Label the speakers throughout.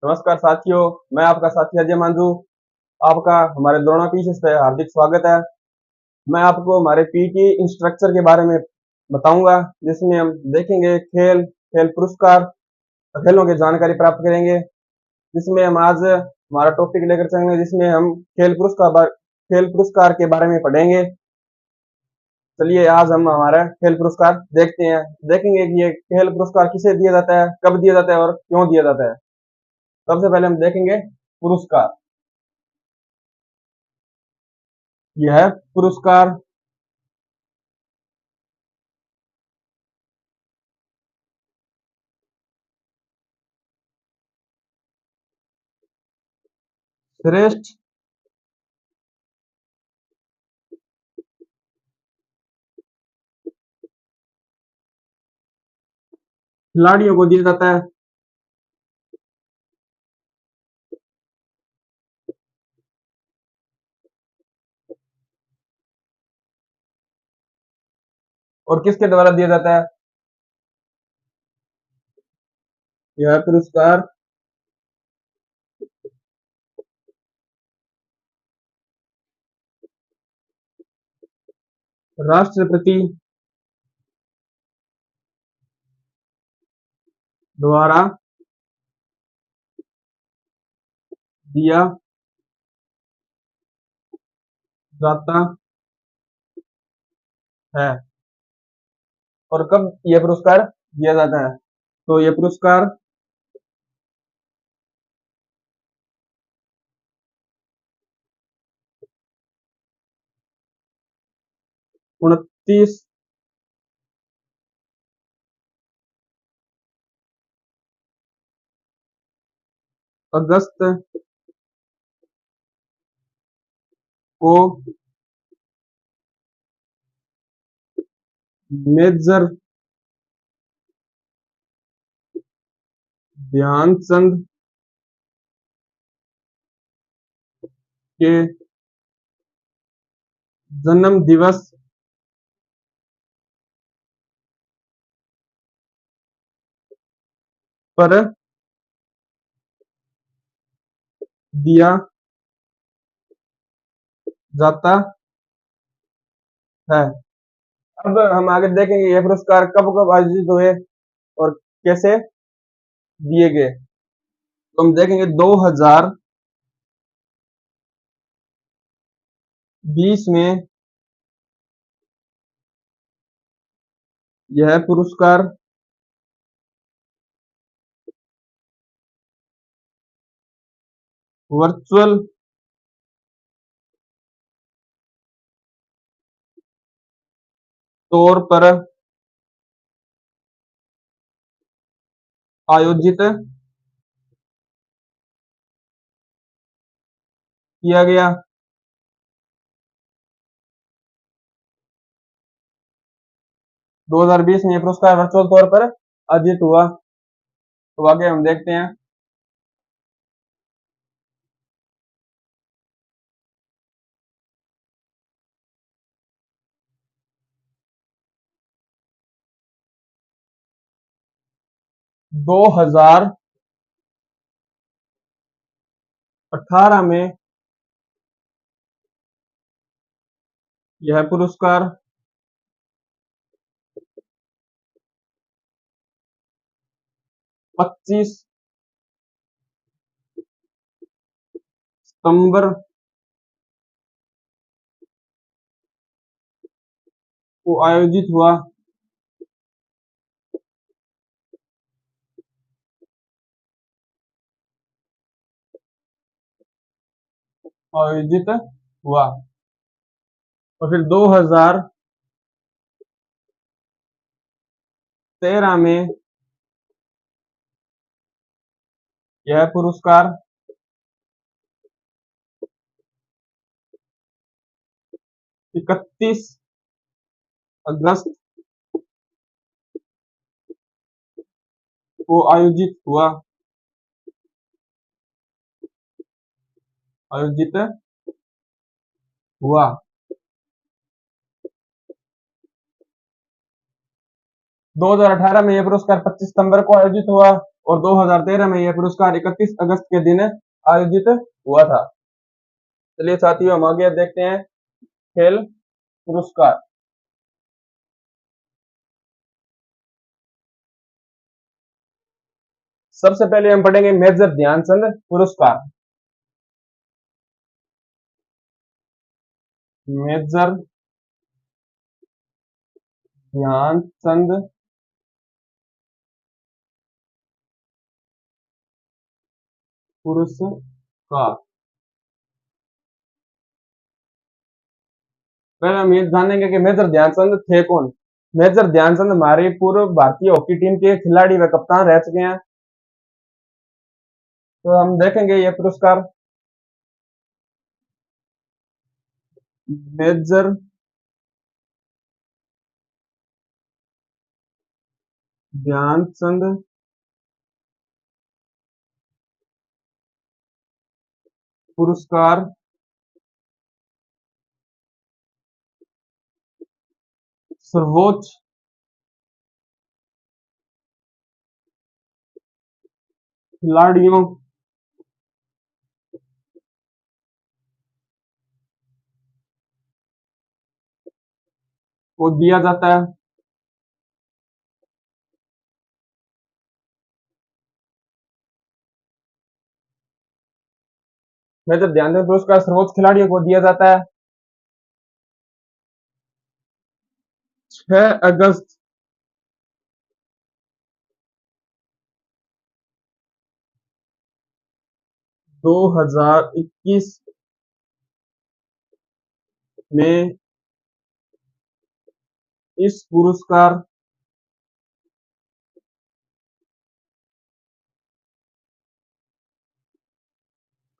Speaker 1: नमस्कार साथियों, मैं आपका साथी अजय मांझू। आपका हमारे द्रोणा पीसीएस पे हार्दिक स्वागत है। मैं आपको हमारे पीटी इंस्ट्रक्चर के बारे में बताऊंगा, जिसमें हम देखेंगे खेल, खेल पुरस्कार, खेलों की जानकारी प्राप्त करेंगे। जिसमें हम आज हमारा टॉपिक लेकर चलेंगे, जिसमें हम खेल पुरस्कार के बारे में पढ़ेंगे। चलिए आज हम हमारा खेल पुरस्कार देखते हैं, देखेंगे कि ये खेल पुरस्कार किसे दिया जाता है, कब दिया जाता है और क्यों दिया जाता है। सबसे पहले हम देखेंगे पुरस्कार। यह है पुरस्कार। श्रेष्ठ खिलाड़ियों को दिया जाता है। और किसके द्वारा दिया जाता है? यह पुरस्कार राष्ट्रपति द्वारा दिया जाता है। और कब यह पुरस्कार दिया जाता है? तो यह पुरस्कार 29 अगस्त को मेजर ध्यानचंद के जन्म दिवस पर दिया जाता है। अब हम आगे देखेंगे यह पुरस्कार कब कब आयोजित हुए और कैसे दिए गए। तो हम देखेंगे 2020 में यह पुरस्कार वर्चुअल तौर पर आयोजित किया गया। 2020 में यह पुरस्कार वर्चुअल तौर पर आयोजित हुआ। तो आगे हम देखते हैं। 2018 में यह पुरस्कार 25 सितंबर को आयोजित हुआ। और फिर 2013 में यह पुरस्कार 31 अगस्त को आयोजित हुआ। 2018 में यह पुरस्कार 25 सितंबर को आयोजित हुआ और 2013 में यह पुरस्कार 31 अगस्त के दिन आयोजित हुआ था। चलिए साथियों, हम आगे देखते हैं खेल पुरस्कार। सबसे पहले हम पढ़ेंगे मेजर ध्यानचंद पुरस्कार। मेजर ध्यानचंद पुरस्कार। पहले हम ये जानेंगे कि मेजर ध्यानचंद थे कौन। मेजर ध्यानचंद हमारे पूर्व भारतीय हॉकी टीम के खिलाड़ी व कप्तान रह चुके हैं। तो हम देखेंगे ये पुरस्कार। मेजर ध्यानचंद पुरस्कार सर्वोच्च खिलाड़ियों को दिया जाता है। मेजर ध्यानचंद पुरस्कार सर्वोच्च खिलाड़ियों को दिया जाता है 6 अगस्त 2021 में। इस पुरस्कार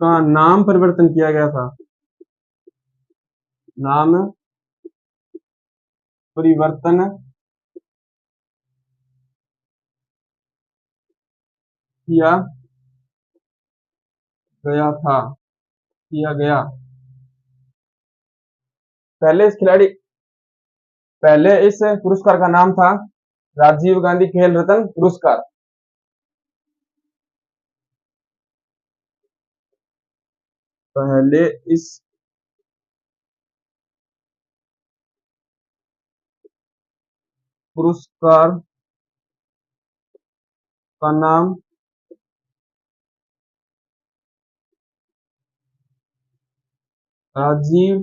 Speaker 1: का नाम परिवर्तन किया गया था। नाम परिवर्तन किया गया था किया गया। पहले इस खिलाड़ी पहले इस पुरस्कार का नाम था राजीव गांधी खेल रत्न पुरस्कार। पहले इस पुरस्कार का नाम राजीव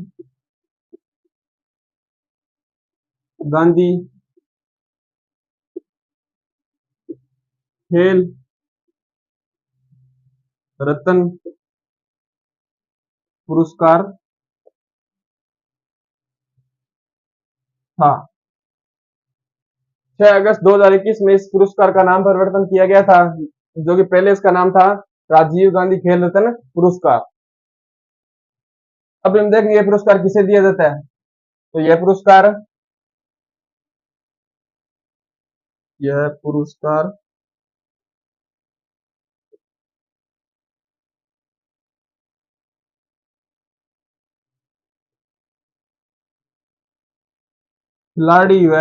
Speaker 1: गांधी खेल रत्न पुरस्कार था। 6 अगस्त 2021 में इस पुरस्कार का नाम परिवर्तन किया गया था, जो कि पहले इसका नाम था राजीव गांधी खेल रत्न पुरस्कार। अब हम देखेंगे ये पुरस्कार किसे दिया जाता है। तो यह पुरस्कार खिलाड़ी व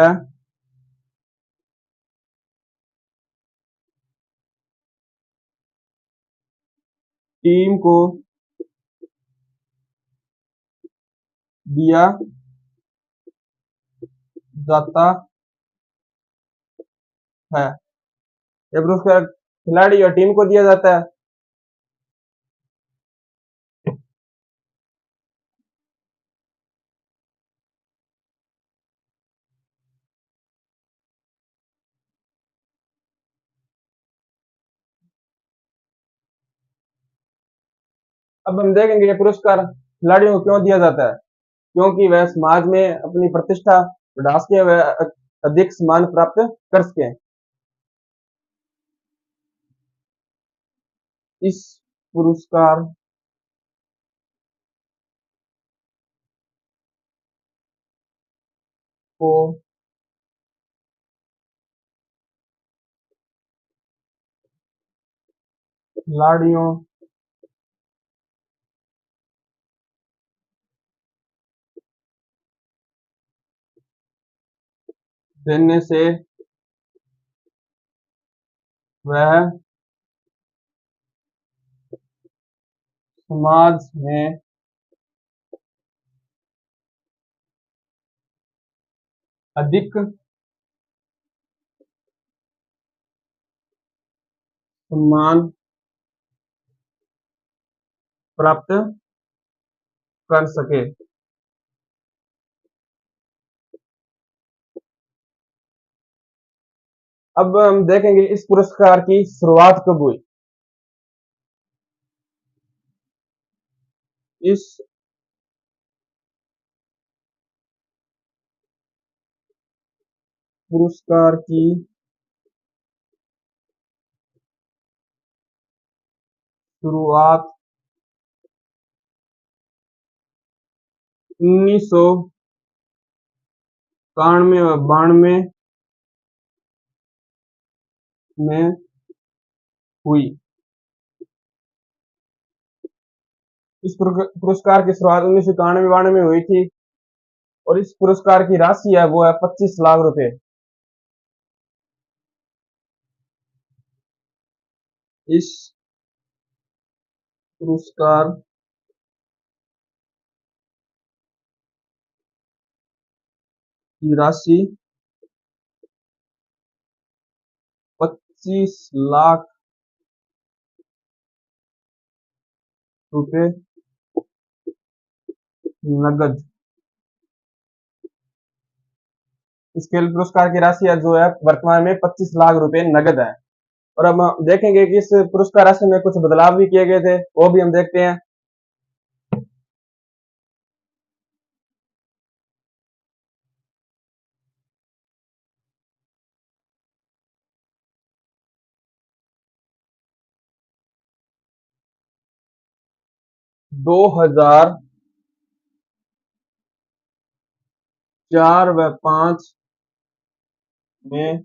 Speaker 1: टीम को दिया जाता है। यह पुरस्कार खिलाड़ी और टीम को दिया जाता है। अब हम देखेंगे ये पुरस्कार खिलाड़ियों को क्यों दिया जाता है। क्योंकि वह समाज में अपनी प्रतिष्ठा बढ़ा सके व अधिक सम्मान प्राप्त कर सके। इस पुरस्कार को खिलाड़ियों देने से वह समाज में अधिक सम्मान प्राप्त कर सके। अब हम देखेंगे इस पुरस्कार की शुरुआत कब हुई। इस पुरस्कार की शुरुआत 1991 व 92 में हुई। इस पुरस्कार की शुरुआत 1991 में हुई थी और इस पुरस्कार की राशि है वो है 25 लाख रुपए। इस पुरस्कार की राशि 25 लाख रुपए नगद। इस खेल पुरस्कार की राशि है जो है वर्तमान में 25 लाख रुपए नगद है। और अब हम देखेंगे कि इस पुरस्कार राशि में कुछ बदलाव भी किए गए थे, वो भी हम देखते हैं। 2004 व 5 में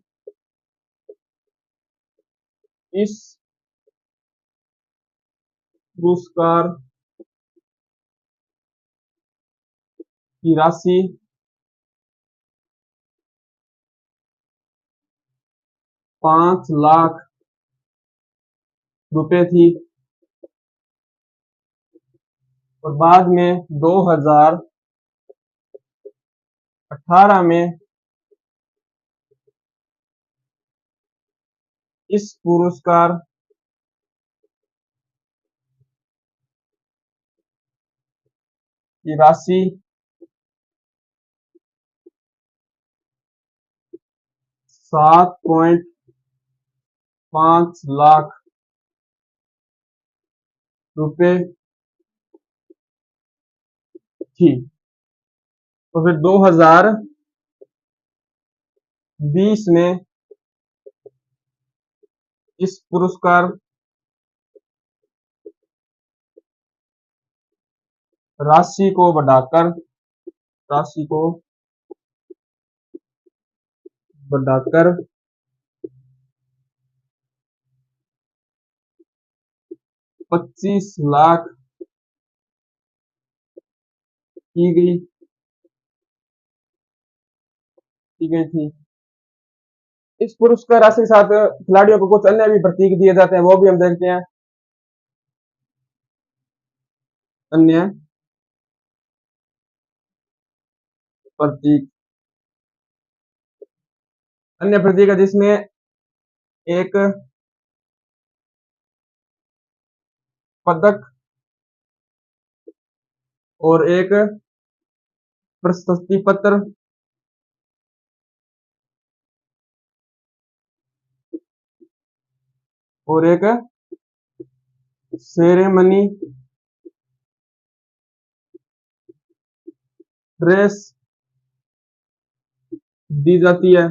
Speaker 1: इस पुरस्कार की राशि 5 लाख रुपए थी और बाद में 2018 में इस पुरस्कार की राशि 7.5 लाख रुपए थी। तो फिर 2020 में इस पुरस्कार राशि को बढ़ाकर राशि को बढ़ाकर 25 लाख की गई की गई थी। इस पुरस्कार राशि के साथ खिलाड़ियों को कुछ अन्य भी प्रतीक दिए जाते हैं, वो भी हम देखते हैं। अन्य प्रतीक अन्य प्रतीक है जिसमें एक पदक और एक प्रशस्ति पत्र और एक सेरेमनी ड्रेस दी जाती है।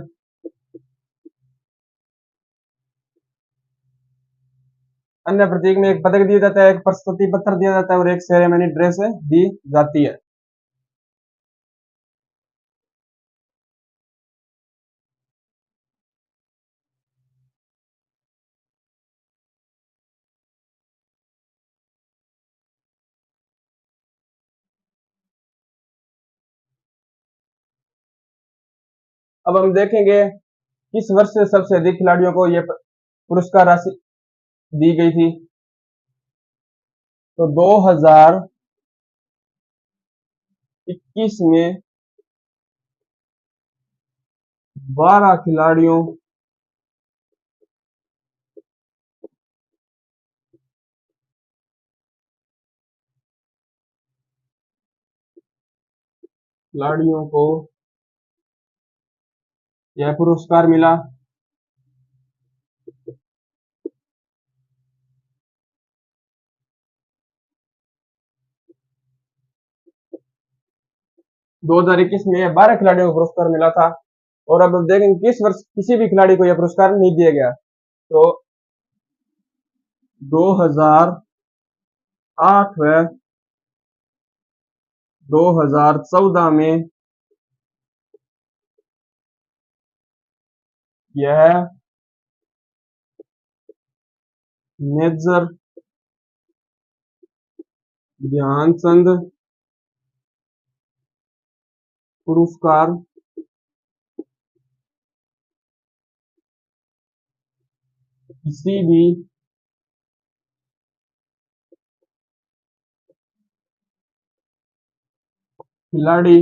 Speaker 1: अन्य प्रतीक में एक पदक दिया जाता है, एक प्रशस्ति पत्र दिया जाता है और एक सेरेमनी ड्रेस दी जाती है। अब हम देखेंगे किस वर्ष से सबसे अधिक खिलाड़ियों को ये पुरस्कार राशि दी गई थी। तो 2021 में 12 खिलाड़ियों को यह पुरस्कार मिला। 2021 में 12 खिलाड़ियों को पुरस्कार मिला था। और अब देखेंगे किस वर्ष किसी भी खिलाड़ी को यह पुरस्कार नहीं दिया गया। तो 2008 व 2014 में यह मेजर ध्यानचंद पुरस्कार किसी भी खिलाड़ी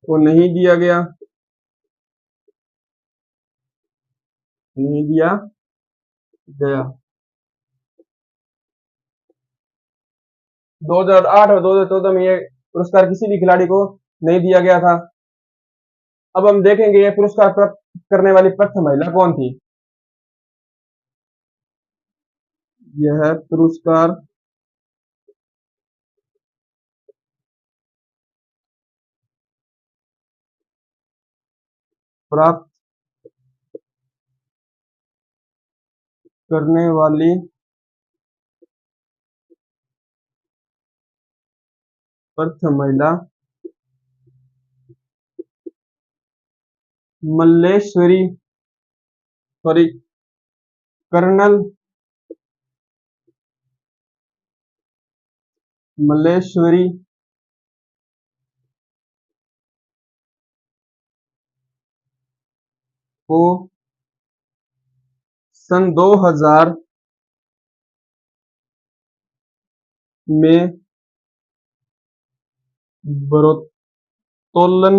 Speaker 1: को नहीं दिया गया, नहीं दिया गया। 2008 और 2014 में ये पुरस्कार किसी भी खिलाड़ी को नहीं दिया गया था। अब हम देखेंगे ये पुरस्कार प्राप्त करने वाली प्रथम महिला कौन थी। यह पुरस्कार प्राप्त करने वाली प्रथम महिला मल्लेश्वरी सॉरी कर्नल मल्लेश्वरी को सन 2000 में भारोत्तोलन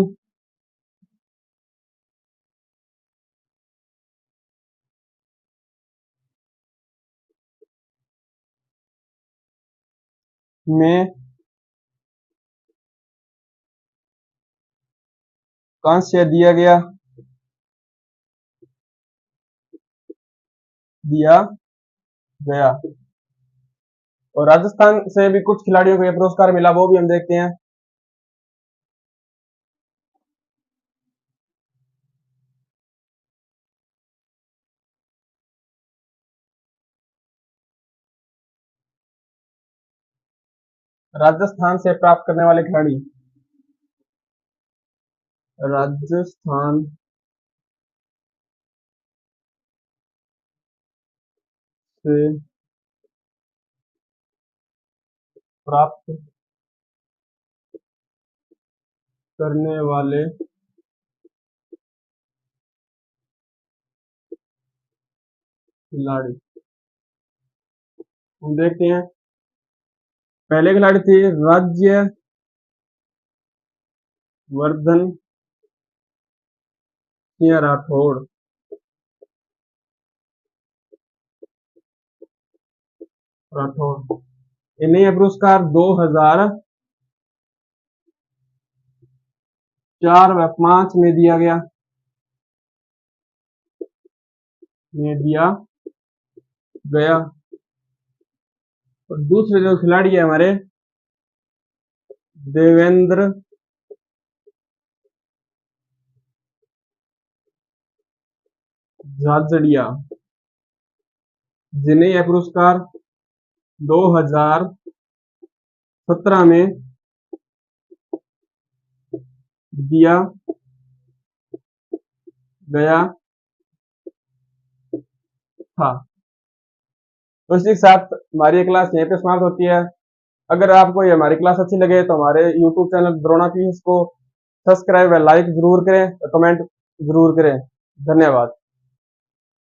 Speaker 1: में कांस्य दिया गया। और राजस्थान से भी कुछ खिलाड़ियों को यह पुरस्कार मिला, वो भी हम देखते हैं। राजस्थान से प्राप्त करने वाले खिलाड़ी, राजस्थान से प्राप्त करने वाले खिलाड़ी हम देखते हैं। पहले खिलाड़ी थे राज्यवर्धन सिंह राठौड़। इन्हें यह पुरस्कार 2004 व 5 में दिया गया। और दूसरे जो खिलाड़ी है हमारे देवेंद्र झाझड़िया, जिन्हें यह पुरस्कार 2017 में दिया गया था। तो इसी के साथ हमारी ये क्लास यहीं पे समाप्त होती है। अगर आपको ये हमारी क्लास अच्छी लगे तो हमारे YouTube चैनल द्रोणा क्विज को सब्सक्राइब व लाइक जरूर करें और कमेंट जरूर करें। धन्यवाद।